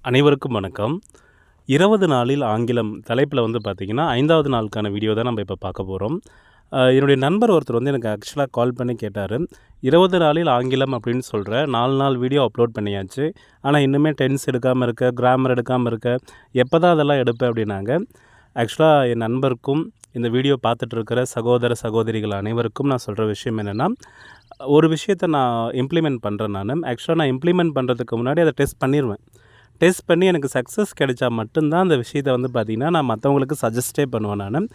அனைவருக்கும் வணக்கம். 20 நாளில் ஆங்கிலம் தலைப்பில் பார்த்தீங்கன்னா, 5வது நாளுக்கான வீடியோ தான் நம்ம இப்போ பார்க்க போகிறோம். என்னுடைய நண்பர் ஒருத்தர் எனக்கு ஆக்சுவலாக கால் பண்ணி கேட்டார். 20 நாளில் ஆங்கிலம் அப்படின்னு சொல்கிற 4 நாள் வீடியோ அப்லோட் பண்ணியாச்சு. ஆனால் இன்னுமே டென்ஸ் எடுக்காமல் இருக்க, கிராமர் எடுக்காமல் இருக்க, எப்போ தான் அதெல்லாம் எடுப்பேன் அப்படின்னாங்க. ஆக்சுவலாக என் நண்பருக்கும் இந்த வீடியோ பார்த்துட்டு இருக்கிற சகோதர சகோதரிகள் அனைவருக்கும் நான் சொல்கிற விஷயம் என்னென்னா, ஒரு விஷயத்தை நான் இம்ப்ளிமெண்ட் பண்ணுறேன் நான். ஆக்சுவலாக நான் இம்ப்ளிமெண்ட் பண்ணுறதுக்கு முன்னாடி அதை டெஸ்ட் பண்ணிடுவேன். டெஸ்ட் பண்ணி எனக்கு சக்ஸஸ் கிடைச்சா மட்டும்தான் அந்த விஷயத்தை பார்த்திங்கன்னா, நான் மற்றவங்களுக்கு சஜஸ்ட்டே பண்ணுவேன் நான்.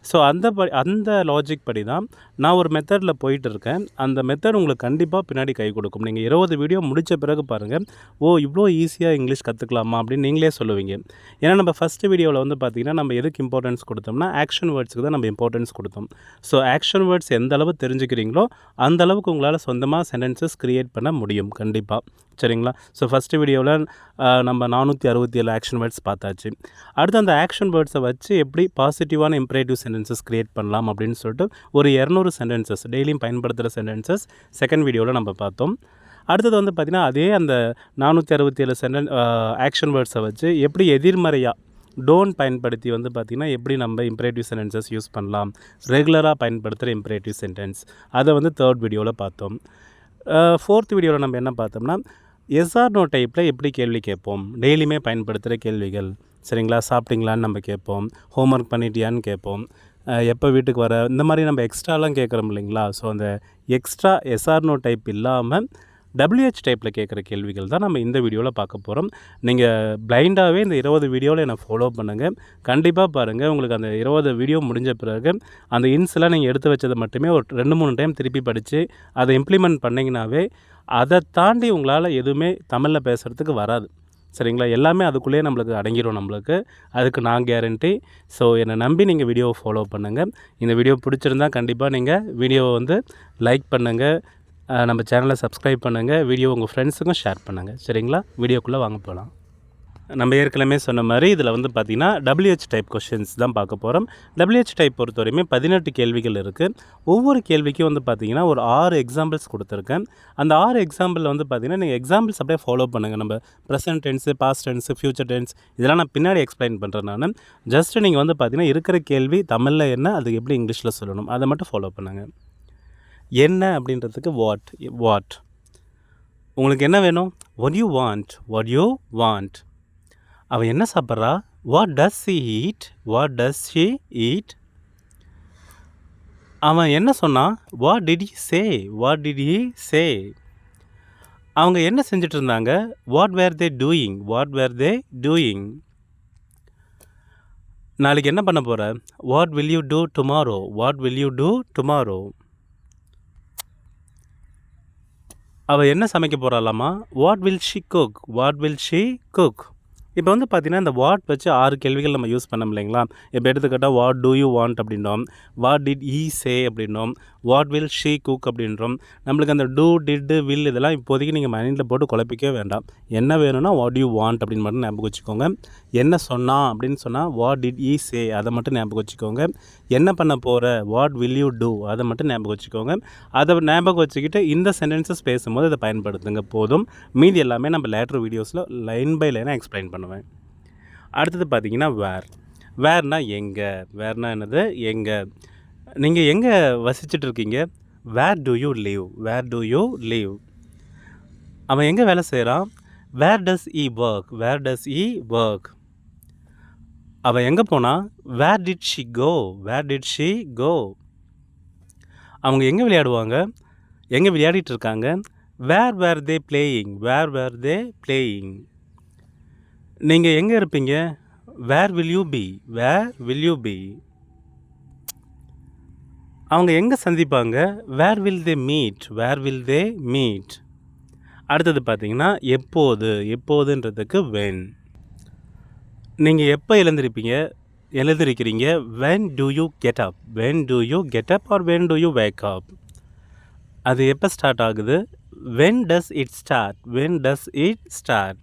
ஸோ அந்த லாஜிக் படி தான் நான் ஒரு மெத்தடில் போயிட்டு இருக்கேன். அந்த மெத்தட் உங்களுக்கு கண்டிப்பாக பின்னாடி கை கொடுக்கும். நீங்கள் 20 வீடியோ முடித்த பிறகு பாருங்கள், ஓ இவ்வளோ ஈஸியாக இங்கிலீஷ் கற்றுக்கலாமா அப்படின்னு நீங்களே சொல்லுவீங்க. ஏன்னா நம்ம ஃபஸ்ட்டு வீடியோவில் பார்த்திங்கன்னா, நம்ம எதுக்கு இம்பார்ட்டன்ஸ் கொடுத்தோம்னா ஆக்ஷன் வேர்ட்ஸுக்கு தான் நம்ம இம்பார்ட்டன்ஸ் கொடுத்தோம். ஸோ ஆக்ஷன் வேர்ட்ஸ் எந்த அளவு தெரிஞ்சுக்கிறீங்களோ அந்த அளவுக்கு உங்களால் சொந்தமாக சென்டென்சஸ் க்ரியேட் பண்ண முடியும் கண்டிப்பாக. சரிங்களா? ஸோ ஃபஸ்ட்டு வீடியோவில் நம்ம 467 ஆக்ஷன் வேர்ட்ஸ் பார்த்தாச்சு. அடுத்து அந்த ஆக்ஷன் வேர்ட்ஸை வச்சு எப்படி பாசிட்டிவான இம்ப்ரேட்டிவ் சென்டென்சஸ் க்ரியேட் பண்ணலாம் அப்படின்னு சொல்லிட்டு ஒரு 200 சென்டென்சஸ் டெய்லியும் பயன்படுத்துகிற சென்டென்சஸ் செகண்ட் வீடியோவில் நம்ம பார்த்தோம். அடுத்தது பார்த்திங்கன்னா, அதே அந்த 467 ஆக்ஷன் வேர்ட்ஸை வச்சு எப்படி எதிர்மறையாக டோன்ட் பயன்படுத்தி பார்த்திங்கன்னா, எப்படி நம்ம இம்ப்ரேட்டிவ் சென்டென்சஸ் யூஸ் பண்ணலாம், ரெகுலராக பயன்படுத்துகிற இம்ப்ரேட்டிவ் சென்டென்ஸ், அதை தேர்ட் வீடியோவில் பார்த்தோம். ஃபோர்த் வீடியோவில் நம்ம என்ன பார்த்தோம்னா, எஸ்ஆர் நோ டைப்பில் எப்படி கேள்வி கேட்போம், டெய்லியுமே பயன்படுத்துகிற கேள்விகள். சரிங்களா? சாப்பிட்டீங்களான்னு நம்ம கேட்போம், ஹோம்ஒர்க் பண்ணிட்டியான்னு கேட்போம், எப்போ வீட்டுக்கு வர, இந்த மாதிரி நம்ம எக்ஸ்ட்ராலாம் கேட்குறோம் இல்லைங்களா? ஸோ அந்த எக்ஸ்ட்ரா எஸ்ஆர் நோ டைப் இல்லாமல் WH டைப்பில் கேட்குற கேள்விகள் தான் நம்ம இந்த வீடியோவில் பார்க்க போகிறோம். நீங்கள் பிளைண்டாகவே இந்த 20 வீடியோவில் என்னை ஃபாலோ பண்ணுங்கள். கண்டிப்பாக பாருங்கள், உங்களுக்கு அந்த 20 வீடியோ முடிஞ்ச பிறகு அந்த இன்ஸ்லாம் நீங்கள் எடுத்து வச்சதை மட்டுமே ஒரு 2-3 டைம் திருப்பி படித்து அதை இம்ப்ளிமெண்ட் பண்ணிங்கனாவே அதை தாண்டி உங்களால் எதுவுமே தமிழில் பேசுகிறதுக்கு வராது. சரிங்களா? எல்லாமே அதுக்குள்ளேயே நம்மளுக்கு அடங்கிடும் நம்மளுக்கு. அதுக்கு நான் கேரண்டி. ஸோ என்னை நம்பி நீங்கள் வீடியோவை ஃபாலோ பண்ணுங்கள். இந்த வீடியோ பிடிச்சிருந்தால் கண்டிப்பாக நீங்கள் வீடியோவை லைக் பண்ணுங்கள், நம்ம சேனலை சப்ஸ்கிரைப் பண்ணுங்கள், வீடியோ உங்கள் ஃப்ரெண்ட்ஸுக்கும் ஷேர் பண்ணுங்கள். சரிங்களா? வீடியோக்குள்ளே வாங்க போகலாம். நம்ம ஏற்கனவே சொன்ன மாதிரி இதில் பார்த்திங்கன்னா WH டைப் கொஷின்ஸ் தான் பார்க்க போகிறோம். WH டைப் பொறுத்தவரையுமே 18 கேள்விகள் இருக்குது. ஒவ்வொரு கேள்விக்கும் பார்த்திங்கன்னா ஒரு 6 எக்ஸாம்பிள்ஸ் கொடுத்துருக்கேன். அந்த 6 எக்ஸாம்பிளில் பார்த்திங்கன்னா நீங்கள் எக்ஸாம்பிள்ஸ் அப்படியே ஃபாலோ பண்ணுங்கள். நம்ம present tense, past tense, future tense இதெல்லாம் நான் பின்னாடி எக்ஸ்பிளைன் பண்ணுறேன் நான். ஜஸ்ட்டு நீங்கள் பார்த்திங்கன்னா இருக்கிற கேள்வி தமிழில் என்ன, அது எப்படி இங்கிலீஷில் சொல்லணும், அதை மட்டும் ஃபாலோ பண்ணுங்கள். என்ன அப்படின்றதுக்கு வாட் உங்களுக்கு என்ன வேணும், what you want. அவன் என்ன சாப்பிட்றா, what does she eat. அவன் என்ன சொன்னான், what did he say. அவங்க என்ன செஞ்சுட்டு இருந்தாங்க, what were they doing. நாளைக்கு என்ன பண்ண போகிற, what will you do tomorrow. அவள் என்ன சமைக்க போகிறாளாமா, what will she cook. இப்போ பார்த்திங்கன்னா இந்த வாட் வச்சு 6 கேள்விகள் நம்ம யூஸ் பண்ணோம் இல்லைங்களா? இப்போ எடுத்துக்கிட்டால் வாட் டூ யூ வாண்ட் அப்படின்றோம், வாட் டிட் ஈ சே அப்படின்றோம், வாட் வில் ஷீ குக் அப்படின்றோம். நம்மளுக்கு அந்த டூ, டிட், வில் இதெல்லாம் இப்போதைக்கு நீங்கள் மைண்டில் போட்டு குழப்பிக்கவே வேண்டாம். என்ன வேணும்னா வாட் யூ வாண்ட் அப்படின்னு மட்டும் ஞாபகம் வச்சுக்கோங்க. என்ன சொன்னால் அப்படின்னு சொன்னால் வாட் டிட் ஈ சே, அதை மட்டும் ஞாபகம் வச்சுக்கோங்க. என்ன பண்ண போகிற, வாட் வில் யூ டூ, அதை மட்டும் ஞாபகம் வச்சுக்கோங்க. அதை ஞாபகம் வச்சுக்கிட்டு இந்த சென்டென்சஸ் பேசும்போது அதை பயன்படுத்துங்க போதும். மீதி எல்லாமே நம்ம லேட்டர் வீடியோஸில் லைன் பை லைனாக எக்ஸ்பிளைன் பண்ணுவேன். அடுத்தது பார்த்திங்கன்னா வேர்னா எங்கே, வேர்னா என்னது, எங்கே, நீங்கள் எங்கே வசிச்சுட்ருக்கீங்க, வேர் டு யூ லிவ். அவன் எங்கே வேலை செய்கிறான், வேர் டஸ் ஈ ஒர்க். அவன் எங்கே போனான், வேர் டிட் ஷி கோ. அவங்க எங்கே விளையாடுவாங்க, எங்கே விளையாடிட்டு இருக்காங்க, வேர் வேர் தே பிளேயிங். நீங்கள் எங்கே இருப்பீங்க, வேர் வில் யூ பி. அவங்க எங்கே சந்திப்பாங்க, வேர் வில் தே மீட். அடுத்தது பார்த்திங்கன்னா எப்போதுன்றதுக்கு வென். நீங்கள் எப்போ எழுந்திருக்கிறீங்க, when do you get up or when do you wake up. அது எப்போ ஸ்டார்ட் ஆகுது, when does it start.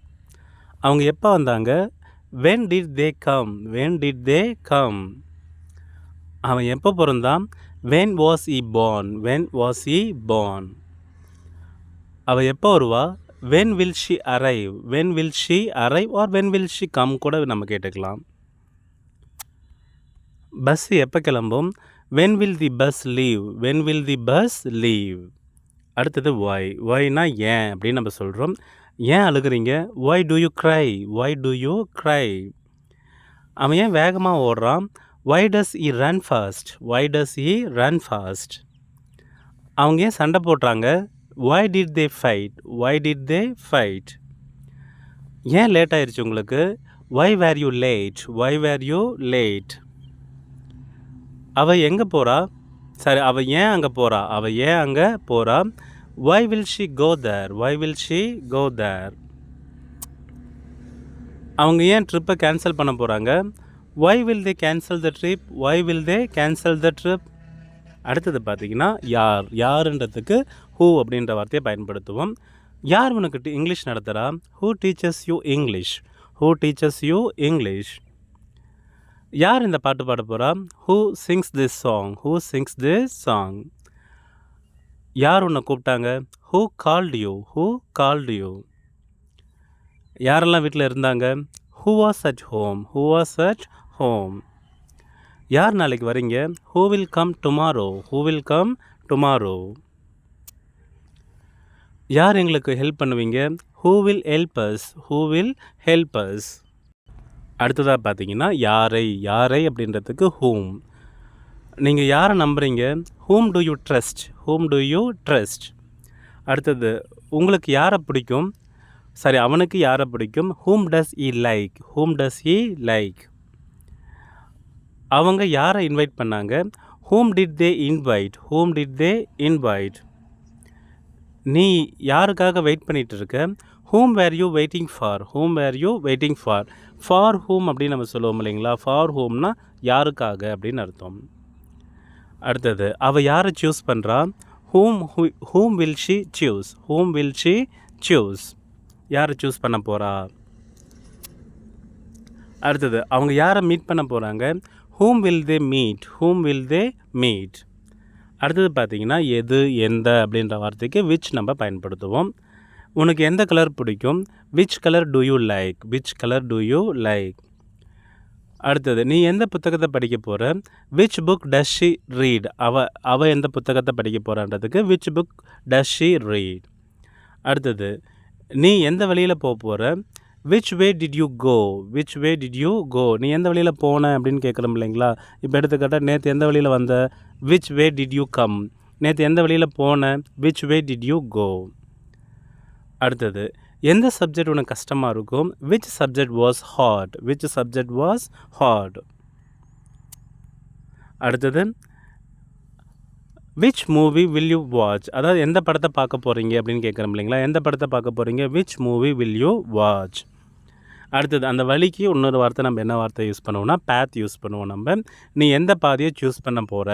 அவங்க எப்போ வந்தாங்க, when did they come. அவன் எப்போ பிறந்தான், when was he born. அவள் எப்போ வருவா, when will she arrive, when will she arrive or when will she come கூட நம்ம கேட்டுக்கலாம். பஸ் எப்போ கிளம்பும், when will the bus leave, when will the bus leave. அடுத்தது whyனா ஏன் அப்படின்னு நம்ம சொல்கிறோம். ஏன் அழுகிறீங்க, why do you cry, why do you cry. அவன் ஏன் வேகமாக ஓடுறான், why does he run fast, why does he run fast. அவங்க ஏன் சண்டை போடுறாங்க, why did they fight, why did they fight. ஏன் லேட் ஆயிடுச்சு உங்களுக்கு, why were you late, why were you late. அவள் எங்கே போகிறா, சரி அவள் ஏன் அங்கே போகிறா, அவள் ஏன் அங்கே போகிறா, why will she go there, why will she go there. அவங்க ஏன் ட்ரிப்பை கேன்சல் பண்ண போகிறாங்க, why will they cancel the trip, why will they cancel the trip. அடுத்தது பார்த்திங்கன்னா யாருன்றதுக்கு who அப்படின்ற வார்த்தையை பயன்படுத்துவோம். யார் உனக்கு English நடத்துகிறா, who teaches you English, who teaches you English. யார் இந்த பாட்டு பாட போகிறா, who sings this song, who sings this song. யார் உன்னை கூப்பிட்டாங்க, who called you, who called you. யாரெல்லாம் வீட்டில் இருந்தாங்க, who was at home, who was at home. யார் நாளைக்கு வரீங்க, who will come tomorrow, who will come tomorrow. யார் எங்களுக்கு ஹெல்ப் பண்ணுவீங்க, who will help us, who will help us. அடுத்ததாக பார்த்தீங்கன்னா யாரை அப்படின்றதுக்கு whom. நீங்கள் யாரை நம்புகிறீங்க, whom do you trust, whom do you trust. அடுத்தது உங்களுக்கு யாரை பிடிக்கும், சரி அவனுக்கு யாரை பிடிக்கும், whom does he like, whom does he like. அவங்க யாரை இன்வைட் பண்ணாங்க, whom did they invite, whom did they invite. நீ யாருக்காக வெயிட் பண்ணிகிட்டு இருக்க, whom were you waiting for, whom were you waiting for. for whom அப்படின்னு நம்ம சொல்லுவோம் இல்லைங்களா, for whomனா யாருக்காக அப்படின்னு அர்த்தம். அடுத்தது அவள் யாரை சூஸ் பண்ணுறா, whom will she choose, whom will she choose. யாரை சூஸ் பண்ண போகிறா. அடுத்தது அவங்க யாரை மீட் பண்ண போகிறாங்க, whom will they meet, whom will they meet. அடுத்தது பார்த்திங்கன்னா எந்த அப்படின்ற வார்த்தைக்கு which நம்ம பயன்படுத்துவோம். உனக்கு எந்த கலர் பிடிக்கும், which color do you like, which color do you like. அடுத்தது நீ எந்த புத்தகத்தை படிக்க போகிற, which book does she read, அவள் எந்த புத்தகத்தை படிக்க போகிறான்றதுக்கு which book does she read. அடுத்தது நீ எந்த வழியில் போகிற, which way did you go, which way did you go. நீ எந்த வழியில் போன அப்படின்னு கேட்குறோம் இல்லைங்களா. இப்போ எடுத்துக்கிட்டால் நேற்று எந்த வழியில் வந்த, which way did you come. நேற்று எந்த வழியில் போன, which way did you go. அடுத்தது எந்த சப்ஜெக்ட் உனக்கு கஷ்டமாக இருக்கும், which subject was hard, which subject was hard. அடுத்தது which movie will you watch, அதாவது எந்த படத்தை பார்க்க போகிறீங்க அப்படின்னு கேட்குறோம் இல்லைங்களா. எந்த படத்தை பார்க்க போகிறீங்க, which movie will you watch. அடுத்தது அந்த வழிக்கு இன்னொரு வார்த்தை நம்ம என்ன வார்த்தை யூஸ் பண்ணுவோம்னா path யூஸ் பண்ணுவோம். நம்ம நீ எந்த பாதையை சூஸ் பண்ண போகிற,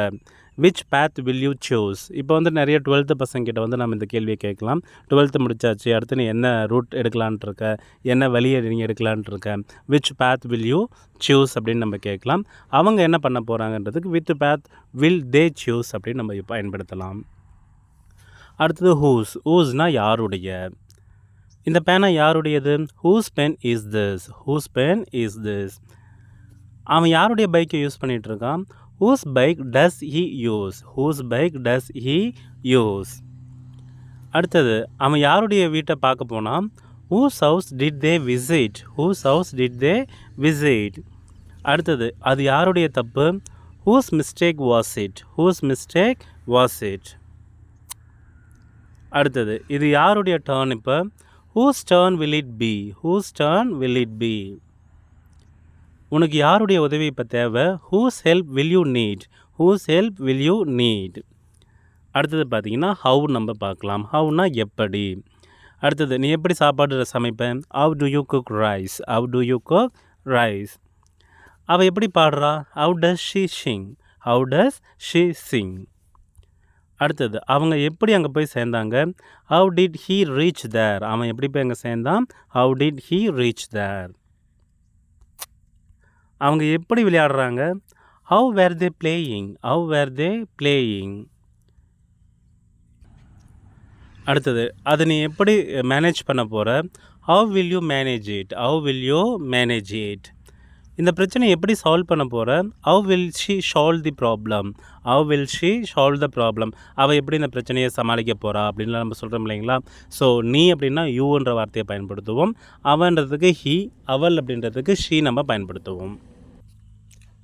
which path will you choose. இப்போ வந்து நிறைய 12th பசங்கிட்ட வந்து நம்ம இந்த கேள்வியை கேட்கலாம். 12th முடிச்சாச்சு, அடுத்து நீ என்ன ரூட் எடுக்கலான்ட்டு இருக்க, என்ன வழியை நீங்கள் எடுக்கலான்ட்டு இருக்க, which path will you choose அப்படின்னு நம்ம கேட்கலாம். அவங்க என்ன பண்ண போகிறாங்கன்றதுக்கு which path will they choose அப்படின்னு நம்ம பயன்படுத்தலாம். அடுத்தது whose யாருடைய. இந்த பேனா யாருடையது, whose pen is this, whose pen is this. அவன் யாருடைய பைக்கை use பண்ணிகிட்ருக்கான், whose bike does he use, whose bike does he use. அடுத்தது அவன் யாருடைய வீட்டை பார்க்க போனான், whose house did they visit, whose house did they visit. அடுத்தது அது யாருடைய தப்பு, whose mistake was it, whose mistake was it. அடுத்தது இது யாருடைய டர்ன், இப்போ whose turn will it be, whose turn will it be. உனக்கு யாருடைய உதவி இப்போ தேவை, whose help will you need, whose help will you need. அடுத்தது பார்த்திங்கன்னா how நம்ம பார்க்கலாம். howனா எப்படி. அடுத்தது நீ எப்படி சாப்பாடு சமைப்பேன், how do you cook rice, how do you cook rice. அவள் எப்படி பாடுறா, how does she sing, how does she sing. அடுத்தது அவங்க எப்படி அங்கே போய் சேர்ந்தாங்க, how did he reach there, அவன் எப்படி போய் அங்கே சேர்ந்தான், how did he reach there. அவங்க எப்படி விளையாடுறாங்க, how were they playing, how were they playing. அடுத்தது அதை நீ எப்படி மேனேஜ் பண்ண போகிற? How will you manage it? How will you manage it? இந்த பிரச்சனையை எப்படி சால்வ் பண்ண போகிற? How will she solve the problem? How will she solve the problem? அவள் எப்படி இந்த பிரச்சனையை சமாளிக்க போகிறா அப்படின்லாம் நம்ம சொல்கிறோம் இல்லைங்களா? ஸோ நீ அப்படின்னா யூன்ற வார்த்தையை பயன்படுத்துவோம். அவன்றதுக்கு ஹி, அவள் அப்படின்றதுக்கு ஷி நம்ம பயன்படுத்துவோம்.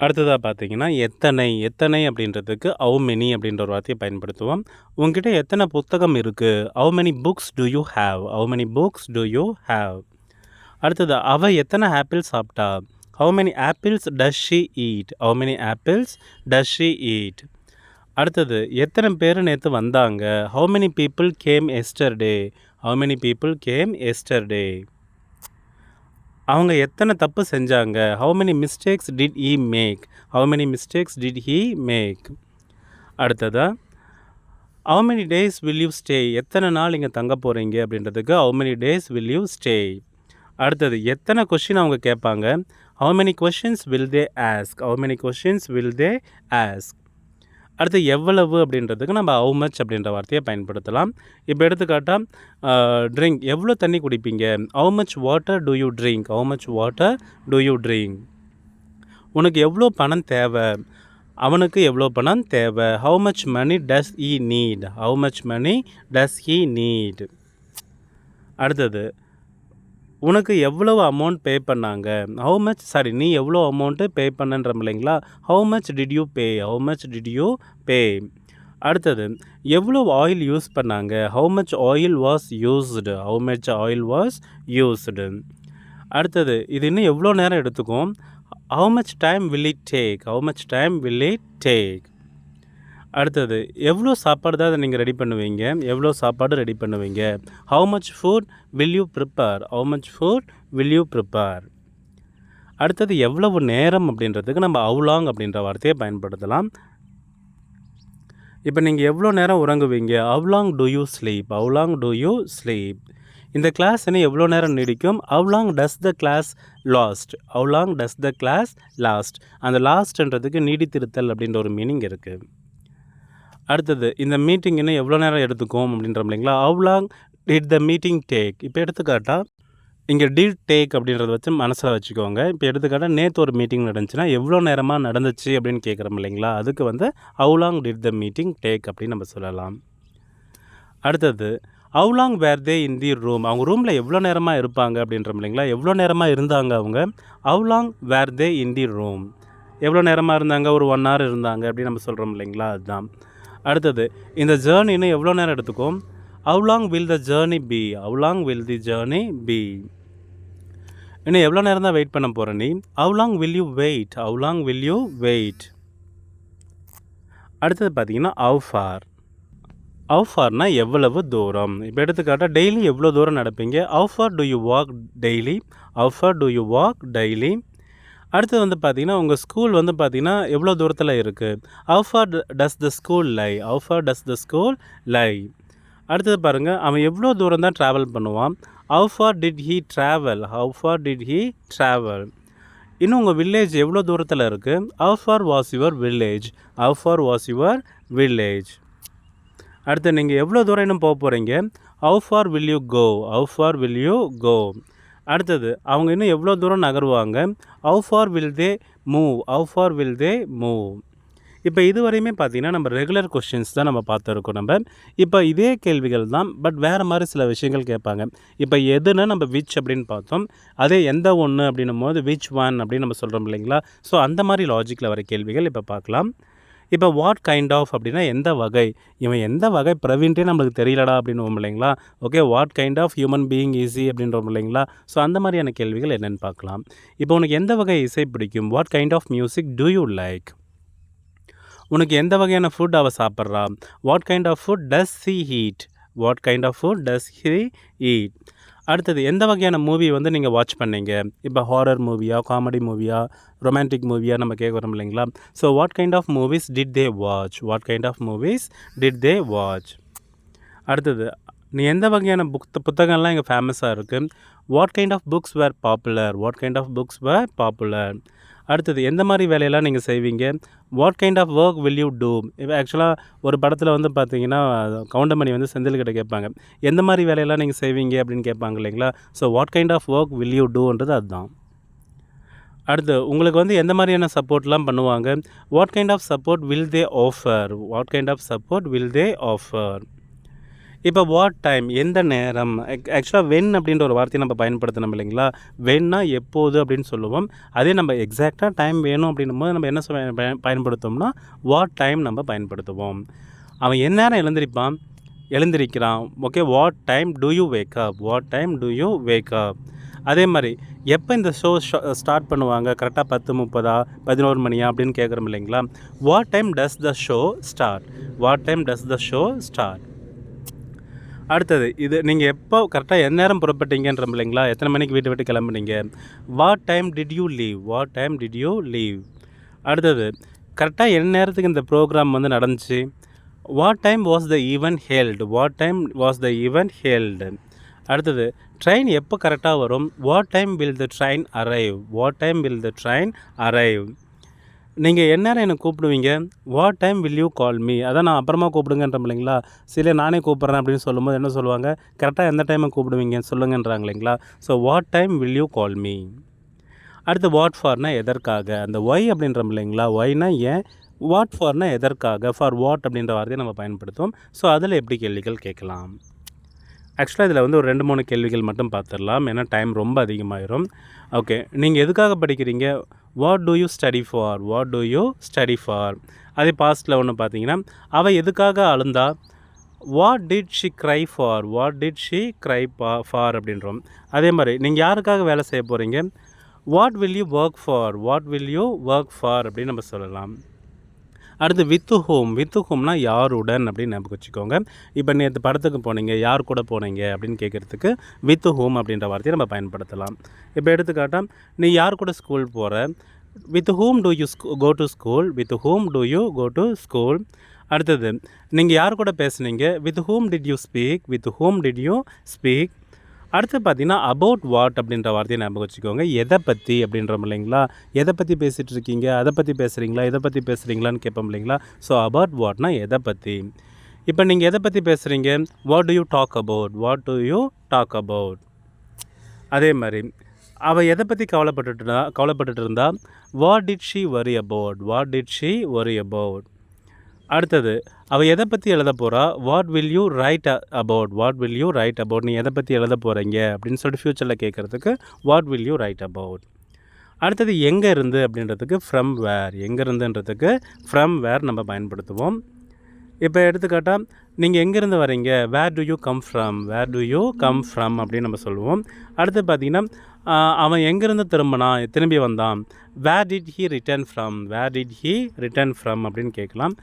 அடுத்ததாக பார்த்தீங்கன்னா எத்தனை அப்படின்றதுக்கு ஹவு மெனி அப்படின்ற ஒரு வார்த்தையை பயன்படுத்துவோம். உங்ககிட்ட எத்தனை புத்தகம் இருக்குது? How many books do you have? How many books do you have? அடுத்தது அவள் எத்தனை ஆப்பிள் சாப்பிட்டா? How many apples does she eat? How many apples does she eat? அடுத்தது எத்தனை பேர் நேற்று வந்தாங்க? How many people came yesterday? How many people came yesterday? அவங்க எத்தனை தப்பு செஞ்சாங்க? How many mistakes did he make? How many mistakes did he make? அடுத்ததாக how many days will you stay? எத்தனை நாள் இங்கே தங்க போகிறீங்க அப்படின்றதுக்கு how many days will you stay? அடுத்தது எத்தனை கொஷின் அவங்க கேட்பாங்க? How many questions will they ask? How many questions will they ask? அடுத்து எவ்வளவு அப்படின்றதுக்கு நம்ம ஹவு மச் அப்படின்ற வார்த்தையை பயன்படுத்தலாம். இப்போ எடுத்துக்காட்டால் ட்ரிங்க், எவ்வளோ தண்ணி குடிப்பீங்க? How much water do you drink? How much water do you drink? உனக்கு எவ்வளோ பணம் தேவை? அவனுக்கு எவ்வளோ பணம் தேவை? How much money does he need? How much money does he need? அடுத்தது உனக்கு எவ்வளவு அமௌண்ட் பே பண்ணாங்க? ஹவு மச் நீ எவ்வளோ அமௌண்ட்டு பே பண்ணன்றோம் இல்லைங்களா? How much did you pay? How much did you pay? அடுத்தது எவ்வளோ ஆயில் யூஸ் பண்ணாங்க? How much oil was used? How much oil was used? அடுத்தது இது இன்னும் எவ்வளோ நேரம் எடுத்துக்கும்? How much time will it take? How much time will it take? அடுத்தது எவ்வளோ சாப்பாடு தான் அதை நீங்கள் ரெடி பண்ணுவீங்க? எவ்வளோ சாப்பாடு ரெடி பண்ணுவீங்க? How much food will you prepare? How much food will you prepare? அடுத்தது எவ்வளவு நேரம் அப்படின்றதுக்கு நம்ம ஹவு லாங் அப்படின்ற வார்த்தையை பயன்படுத்தலாம். இப்போ நீங்கள் எவ்வளோ நேரம் உறங்குவீங்க? How long do you sleep? How long do you sleep? இந்த கிளாஸ் இன்னும் எவ்வளோ நேரம் நீடிக்கும்? How long does the class last? How long does the class last? அந்த லாஸ்ட்ன்றதுக்கு நீடித்திருத்தல் அப்படின்ற ஒரு மீனிங் இருக்குது. அடுத்தது இந்த மீட்டிங் இன்னும் எவ்வளோ நேரம் எடுத்துக்கும் அப்படின்றோம் இல்லைங்களா? How long did the meeting take? இப்போ எடுத்துக்காட்டால் இங்கே டிட் டேக் அப்படின்றத வச்சு மனசில் வச்சுக்கோங்க. இப்போ எடுத்துக்காட்டால் நேற்று ஒரு மீட்டிங் நடந்துச்சுன்னா எவ்வளோ நேரமாக நடந்துச்சு அப்படின்னு கேட்குறோம் இல்லைங்களா? அதுக்கு வந்து how long did the meeting take அப்படின்னு நம்ம சொல்லலாம். அடுத்தது how long were they in the room? அவங்க ரூமில் எவ்வளோ நேரமாக இருப்பாங்க அப்படின்றோம் இல்லைங்களா? எவ்வளோ நேரமாக இருந்தாங்க அவங்க? How long were they in the room? எவ்வளோ நேரமாக இருந்தாங்க? ஒரு 1 hour இருந்தாங்க அப்படின்னு நம்ம சொல்கிறோம் இல்லைங்களா? அதுதான். அடுத்தது இந்த ஜேர்னி இன்னும் எவ்வளோ நேரம் எடுத்துக்கும்? How long will the journey be? How long will the journey be? இன்னும் எவ்வளோ நேரம் தான் வெயிட் பண்ண போகிற நீ? How long will you wait? How long will you wait? அடுத்தது பார்த்தீங்கன்னா ஹவு ஃபார். ஹவு ஃபார்னா எவ்வளவு தூரம்? இப்போ எடுத்துக்காட்டால் டெய்லி எவ்வளோ தூரம் நடப்பீங்க? How far do you walk daily? How far do you walk daily? அடுத்தது வந்து பார்த்திங்கன்னா உங்கள் ஸ்கூல் வந்து பார்த்திங்கன்னா எவ்வளோ தூரத்தில் இருக்குது? How far does the school lie? How far does the school lie? அடுத்தது பாருங்கள், அவன் எவ்வளோ தூரம் தான் ட்ராவல் பண்ணுவான்? How far did he travel? How far did he travel? இன்னும் உங்கள் வில்லேஜ் எவ்வளோ தூரத்தில் இருக்குது? How far was your village? How far was your village? அடுத்து நீங்கள் எவ்வளோ தூரம் இன்னும் போக போகிறீங்க? How far will you go? How far will you go? அடுத்தது அவங்க இன்னும் எவ்வளோ தூரம் நகருவாங்க? How far will they move? How far will they move? இப்போ இதுவரையுமே பார்த்திங்கன்னா நம்ம ரெகுலர் கொஸ்டின்ஸ் தான் நம்ம பார்த்துருக்கோம். நம்ம இப்போ இதே கேள்விகள் தான், பட் வேறு மாதிரி சில விஷயங்கள் கேட்பாங்க. இப்போ எதுனா நம்ம விச் அப்படின்னு பார்த்தோம், அதே எந்த ஒன்று அப்படின்னும் போது விச் ஒன் அப்படின்னு நம்ம சொல்கிறோம் இல்லைங்களா? ஸோ அந்த மாதிரி லாஜிக்கில் வர கேள்விகள் இப்போ பார்க்கலாம். இப்போ வாட் கைண்ட் ஆஃப் அப்படின்னா எந்த வகை? இவன் எந்த வகை பிரவீன்ட்டே நம்மளுக்கு தெரியலடா அப்படின்னு இல்லைங்களா? Okay, what kind of human being is he அப்படின்றோம் இல்லைங்களா? ஸோ அந்த மாதிரியான கேள்விகள் என்னென்னு பார்க்கலாம். இப்போ உனக்கு எந்த வகை இசை பிடிக்கும்? What kind of music do you like? உனக்கு எந்த வகையான ஃபுட் அவள் சாப்பிட்றா? What kind of food does he eat? What kind of food does he eat? அடுத்தது எந்த வகையான மூவி வந்து நீங்கள் வாட்ச் பண்ணீங்க? இப்போ ஹாரர் மூவியா, காமெடி மூவியா, ரொமான்டிக் மூவியா நம்ம கேட்குறோம் இல்லைங்களா? So what kind of movies did they watch? What kind of movies did they watch? அடுத்தது நீ எந்த வகையான புத்தகம்லாம் இங்கே ஃபேமஸாக இருக்குது? What kind of books were popular? What kind of books were popular? அடுத்தது எந்த மாதிரி வேலையெல்லாம் நீங்கள் செய்வீங்க? What kind of work will you do? இப்போ ஆக்சுவலாக ஒரு படத்தில் வந்து பார்த்தீங்கன்னா கவுண்டமணி வந்து செந்தில்கிட்ட கேட்பாங்க, எந்த மாதிரி வேலையெல்லாம் நீங்கள் செய்வீங்க அப்படின்னு கேட்பாங்க இல்லைங்களா? So what kind of work will you டூன்றது அதுதான். அடுத்து உங்களுக்கு வந்து எந்த மாதிரியான சப்போர்ட்லாம் பண்ணுவாங்க? What kind of support will they offer? What kind of support will they offer? இப்போ வாட் டைம் எந்த நேரம்? ஆக்சுவலாக வென் அப்படின்ற ஒரு வார்த்தையை நம்ம பயன்படுத்தணும் இல்லைங்களா? வென்னா எப்போது அப்படின்னு சொல்லுவோம். அதே நம்ம எக்ஸாக்டாக டைம் வேணும் அப்படின்னும்போது நம்ம என்ன பயன்படுத்தோம்னா வாட் டைம் நம்ம பயன்படுத்துவோம். அவன் எந்நேரம் எழுந்திருக்கிறான். Okay, what time do you wake up? What time do you wake up? அதே மாதிரி எப்போ இந்த ஷோ ஸ்டார்ட் பண்ணுவாங்க? கரெக்டாக 10:30 11 மணியா அப்படின்னு கேட்குறோம் இல்லைங்களா? What time does the show start? What time does the show start? அடுத்தது இது நீங்கள் எப்போ கரெக்டாக எந்நேரம் புறப்பட்டீங்கன்றோம் இல்லைங்களா? எத்தனை மணிக்கு வீட்டை விட்டு கிளம்புனீங்க? What time did you leave? What time did you leave? அடுத்தது கரெக்டாக என்ன நேரத்துக்கு இந்த ப்ரோக்ராம் வந்து நடந்துச்சு? What time was the event held? What time was the event held? அடுத்தது ட்ரெயின் எப்போ கரெக்டாக வரும்? What time will the train arrive? What time will the train arrive? நீங்கள் எந்நேரம் என்னை கூப்பிடுவீங்க? What time will you call me? அதான் நான் அப்புறமா கூப்பிடுங்கன்றேன் இல்லைங்களா? சரி நானே கூப்பிட்றேன் அப்படின்னு சொல்லும்போது என்ன சொல்லுவாங்க? கரெக்டாக எந்த டைமை கூப்பிடுவீங்க சொல்லுங்கன்றாங்க இல்லைங்களா? So what time will you call me? அடுத்து வாட் ஃபார்னா எதற்காக? அந்த ஒய் அப்படின்றோம் இல்லைங்களா? ஒய்னா ஏன், வாட் ஃபார்னா எதற்காக, ஃபார் வாட் அப்படின்ற வார்த்தையை நம்ம பயன்படுத்துவோம். ஸோ அதில் எப்படி கேள்விகள் கேட்கலாம்? ஆக்சுவலாக இதில் வந்து ஒரு 2-3 கேள்விகள் மட்டும் பார்த்துடலாம், ஏன்னா டைம் ரொம்ப அதிகமாகிடும். ஓகே, நீங்கள் எதுக்காக படிக்கிறீங்க? What do you study for? What do you study for? அதே பாஸ்ட்டில் ஒன்று பார்த்தீங்கன்னா அவள் எதுக்காக அழுந்தா? What did she cry for? What did she cry for அப்படின்றோம். அதே மாதிரி நீங்கள் யாருக்காக வேலை செய்ய போகிறீங்க? What will you work for? What will you work for அப்படின்னு நம்ம சொல்லலாம். அடுத்து வித்து ஹோம். வித்து ஹோம்னா யாருடன் அப்படின்னு ஞாபகம் வச்சுக்கோங்க. இப்போ நேற்று படத்துக்கு போனீங்க, யார் கூட போனீங்க அப்படின்னு கேட்குறதுக்கு வித்து ஹோம் அப்படின்ற வார்த்தையை நம்ம பயன்படுத்தலாம். இப்போ எடுத்துக்காட்டால் நீ யார் கூட ஸ்கூல் போகிற? With whom do you go to school? With whom do you go to school? அடுத்தது நீங்கள் யார் கூட பேசுனீங்க? With whom did you speak? With whom did you speak? அடுத்து பார்த்தீங்கன்னா அபவுட் வாட் அப்படின்ற வார்த்தையை ஞாபகம் வச்சுக்கோங்க. எதை பற்றி அப்படின்றோம் இல்லைங்களா? எதை பற்றி பேசிகிட்டு இருக்கீங்க? அதை பற்றி பேசுகிறீங்களா? இதை பற்றி பேசுகிறீங்களான்னு கேட்போம் இல்லைங்களா? ஸோ அபவுட் வாட்னா எதை பற்றி. இப்போ நீங்கள் எதை பற்றி பேசுகிறீங்க? What do you talk about? What do you talk about? அதே மாதிரி அவள் எதை பற்றி கவலைப்பட்டுட்டு இருந்தா? What did she worry about? What did she worry about? அடுத்தது அவள் எதை பற்றி எழுத போகிறா? What will you write about? What will you write about? நீ எதை பற்றி எழுத போகிறீங்க அப்படின்னு சொல்லிட்டு ஃப்யூச்சரில் கேட்குறதுக்கு what will you write about? அடுத்தது எங்கே இருந்து அப்படின்றதுக்கு ஃப்ரம் வேர். எங்கே இருந்துன்றதுக்கு ஃப்ரம் வேர் நம்ம பயன்படுத்துவோம். இப்போ எடுத்துக்காட்டால் நீங்கள் எங்கேருந்து வரீங்க? Where do you come from? Where do you come from அப்படின்னு நம்ம சொல்லுவோம். அடுத்து பார்த்திங்கன்னா அவன் எங்கேருந்து திரும்பி வந்தான்? Where did he return from? Where did he return from அப்படின்னு கேட்கலாம்.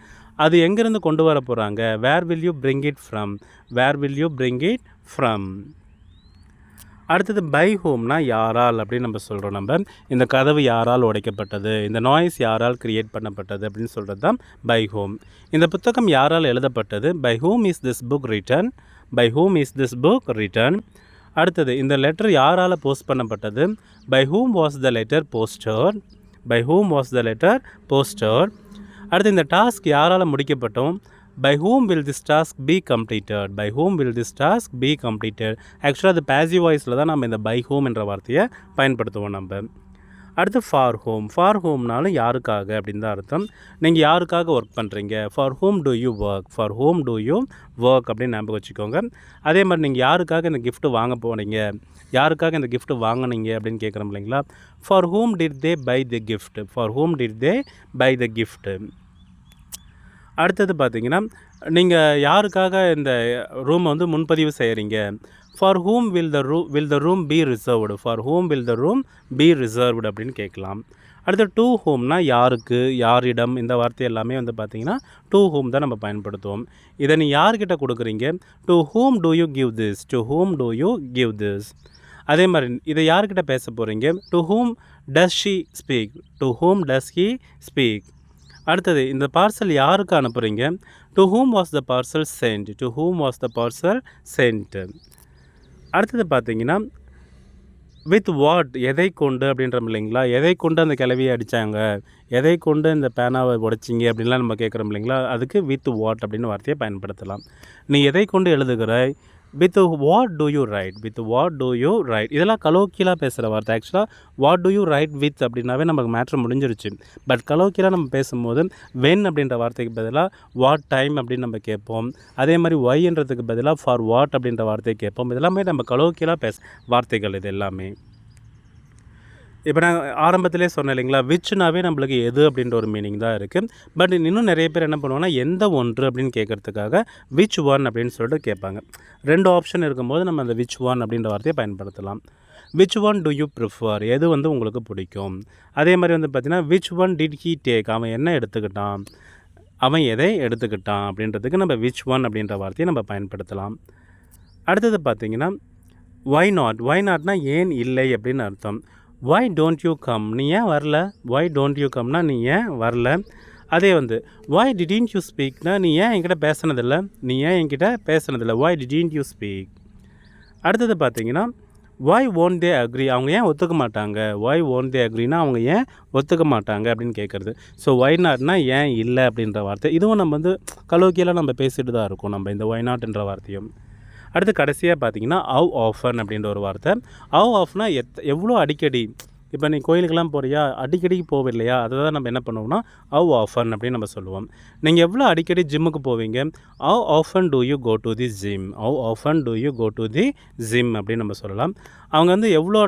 அது எங்கேருந்து கொண்டு வர போகிறாங்க? Where will you bring it from? Where will you bring it from? அடுத்தது பை ஹோம்னா யாரால் அப்படின்னு நம்ம சொல்கிறோம். நம்ம இந்த கதவு யாரால் உடைக்கப்பட்டது, இந்த நாய்ஸ் யாரால் கிரியேட் பண்ணப்பட்டது அப்படின்னு சொல்கிறது தான் பை ஹோம். இந்த புத்தகம் யாரால் எழுதப்பட்டது? By whom is this book written? By whom is this book written? அடுத்தது இந்த லெட்டர் யாரால் போஸ்ட் பண்ணப்பட்டது? By whom was the letter posted? By whom was the letter posted? அடுத்து இந்த டாஸ்க் யாரால் முடிக்கப்பட்டோம்? By whom will this task be completed? By whom will this task be completed? ஆக்சுவலாக அது பேசிவ் வாய்ஸில் தான் நம்ம இந்த பை ஹூம் என்ற வார்த்தையை பயன்படுத்துவோம் நம்ம. அடுத்து ஃபார் ஹோம். ஃபார் ஹோம்னாலும் யாருக்காக அப்படின்னு தான் அர்த்தம். நீங்கள் யாருக்காக ஒர்க் பண்ணுறீங்க? For home to you work? For home to you work அப்படின்னு ஞாபகம் வச்சுக்கோங்க. அதே மாதிரி நீங்கள் யாருக்காக இந்த கிஃப்ட்டு வாங்க போனீங்க, யாருக்காக இந்த கிஃப்ட்டு வாங்கினீங்க அப்படின்னு கேட்குறோம் இல்லைங்களா? For whom did they buy the gift? For whom did they buy the gift? அடுத்தது பார்த்தீங்கன்னா நீங்கள் யாருக்காக இந்த ரூமை வந்து முன்பதிவு செய்கிறீங்க? For whom will the room be reserved? For whom will the room be reserved அப்படின்னு கேட்கலாம். அடுத்து டு ஹூம்னா யாருக்கு, யாரிடம், இந்த வார்த்தை எல்லாமே வந்து பார்த்திங்கன்னா டு ஹூம் தான் நம்ம பயன்படுத்துவோம். இதை நீ யார்கிட்ட கொடுக்குறீங்க? To whom do you give this? To whom do you give this? அதே மாதிரி இதை யார்கிட்ட பேச போகிறீங்க? To whom does she speak? To whom does he speak? அடுத்தது இந்த பார்சல் யாருக்கு அனுப்புகிறீங்க? To whom was the parcel sent? To whom was the parcel sent? அடுத்தது பார்த்தீங்கன்னா வித் வாட் எதை கொண்டு அப்படின்றோம் இல்லைங்களா, எதை கொண்டு அந்த கிளவியை அடித்தாங்க, எதை கொண்டு இந்த பேனாவை உடைச்சிங்க அப்படின்லாம் நம்ம கேட்குறோம் இல்லைங்களா, அதுக்கு வித் வாட் அப்படின்னு வார்த்தையை பயன்படுத்தலாம். நீ எதை கொண்டு எழுதுகிறாய், with what do you write, with what do you write. இதெல்லாம் கலோக்கியலாக பேசுகிற வார்த்தை. ஆக்சுவலாக what do you write with அப்படின்னாவே நமக்கு மேட்ரு முடிஞ்சிருச்சு. பட் கலோக்கியலாக நம்ம பேசும்போது வென் அப்படின்ற வார்த்தைக்கு பதிலாக வாட் டைம் அப்படின்னு நம்ம கேட்போம். அதே மாதிரி ஒய்ன்றதுக்கு பதிலாக ஃபார் வாட் அப்படின்ற வார்த்தையை கேட்போம். இதெல்லாமே நம்ம கலோக்கியலாக வார்த்தைகள் இது எல்லாமே. இப்போ நான் ஆரம்பத்திலே சொன்னேன் இல்லைங்களா, விச்னாவே நம்மளுக்கு எது அப்படின்ற ஒரு மீனிங் தான் இருக்குது. பட் இன்னும் நிறைய பேர் என்ன பண்ணுவாங்கன்னா, எந்த ஒன்று அப்படின்னு கேட்குறதுக்காக விச் ஒன் அப்படின்னு சொல்லிட்டு கேட்பாங்க. 2 ஆப்ஷன் இருக்கும்போது நம்ம அந்த விச் ஒன் அப்படின்ற வார்த்தையை பயன்படுத்தலாம். Which one to you prefer, எது வந்து உங்களுக்கு பிடிக்கும். அதே மாதிரி வந்து பார்த்திங்கன்னா, which one did he take, அவன் என்ன எடுத்துக்கிட்டான், அவன் எதை எடுத்துக்கிட்டான் அப்படின்றதுக்கு நம்ம விச் ஒன் அப்படின்ற வார்த்தையை நம்ம பயன்படுத்தலாம். அடுத்தது பார்த்திங்கன்னா, ஒய் நாட். ஒய் நாட்னா ஏன் இல்லை அப்படின்னு அர்த்தம். why don't you come, நீ ஏன் வரல. why don't you comeனா நீ ஏன் வரல. அதே வந்து why didn't you speakனா நீ ஏன் என்கிட்ட பேசுனதில்லை, நீ ஏன் என்கிட்ட பேசுனதில்லை. why didn't you speak. அடுத்தது பார்த்தீங்கன்னா, why won't they agree, அவங்க ஏன் ஒத்துக்க மாட்டாங்க. why won't they agreeனா அவங்க ஏன் ஒத்துக்க மாட்டாங்க அப்படின்னு கேட்குறது. ஸோ why notனா ஏன் இல்லை அப்படின்ற வார்த்தை. இதுவும் நம்ம வந்து கலோக்கியலாக நம்ம பேசிட்டு தான் இருக்கோம் நம்ம இந்த why notன்ற வார்த்தையும். அடுத்து கடைசியாக பார்த்தீங்கன்னா ஹவ் ஆஃபன் அப்படின்ற ஒரு வார்த்தை. ஹவ் ஆஃப்னா எவ்வளோ அடிக்கடி. இப்போ நீ கோயிலுக்கெல்லாம் போறியா, அடிக்கடிக்கு போவில்லையா, அதை தான் நம்ம என்ன பண்ணுவோம்னா ஹவ் ஆஃபன் அப்படின்னு நம்ம சொல்லுவோம். நீங்கள் எவ்வளோ அடிக்கடி ஜிம்முக்கு போவீங்க, how often do you go to the gym, how often do you go to the gym அப்படின்னு நம்ம சொல்லலாம். அவங்க வந்து எவ்வளோ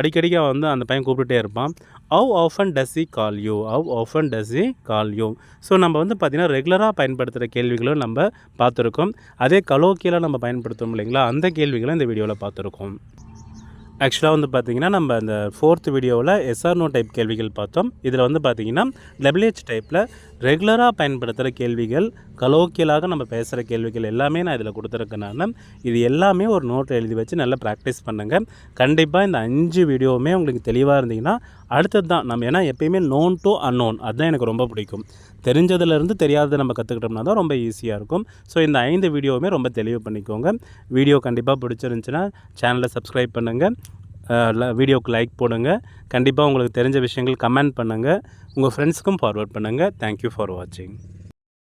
அடிக்கடிக்கு வந்து அந்த பையன் கூப்பிட்டுட்டே இருப்பான். How often does he call you, how often does he call you. So நம்ம வந்து பார்த்திங்கன்னா ரெகுலராக பயன்படுத்துகிற கேள்விகளும் நம்ம பார்த்துருக்கோம். அதே கலோக்கியலாக நம்ம பயன்படுத்தோம் இல்லைங்களா, அந்த கேள்விகளும் இந்த வீடியோவில் பார்த்துருக்கோம். ஆக்சுவலாக வந்து பார்த்திங்கன்னா நம்ம அந்த 4th வீடியோவில் எஸ்ஆர்னோ டைப் கேள்விகள் பார்த்தோம். இதில் வந்து பார்த்திங்கன்னா WH டைப்பில் ரெகுலராக பயன்படுத்துகிற கேள்விகள், கலோக்கியலாக நம்ம பேசுகிற கேள்விகள் எல்லாமே நான் இதில் கொடுத்துருக்கேன். இது எல்லாமே ஒரு நோட்டில் எழுதி வச்சு நல்லா ப்ராக்டிஸ் பண்ணுங்கள். கண்டிப்பாக இந்த 5 வீடியோவுமே உங்களுக்கு தெளிவாக இருந்தீங்கன்னா அடுத்தது தான் நம்ம, ஏன்னா எப்பயுமே நோன் டு அன்னோன் அதுதான் எனக்கு ரொம்ப பிடிக்கும். தெரிஞ்சதுலேருந்து தெரியாததை நம்ம கற்றுக்கிட்டோம்னா தான் ரொம்ப ஈஸியாக இருக்கும். ஸோ இந்த 5 வீடியோவுமே ரொம்ப தெளிவு பண்ணிக்கோங்க. வீடியோ கண்டிப்பாக பிடிச்சிருந்துச்சுன்னா சேனலை சப்ஸ்கிரைப் பண்ணுங்கள், வீடியோவுக்கு லைக் போடுங்க. கண்டிப்பாக உங்களுக்கு தெரிஞ்ச விஷயங்கள் கமெண்ட் பண்ணுங்கள், உங்கள் ஃப்ரெண்ட்ஸுக்கும் ஃபார்வர்ட் பண்ணுங்கள். தேங்க்யூ ஃபார் வாட்சிங்.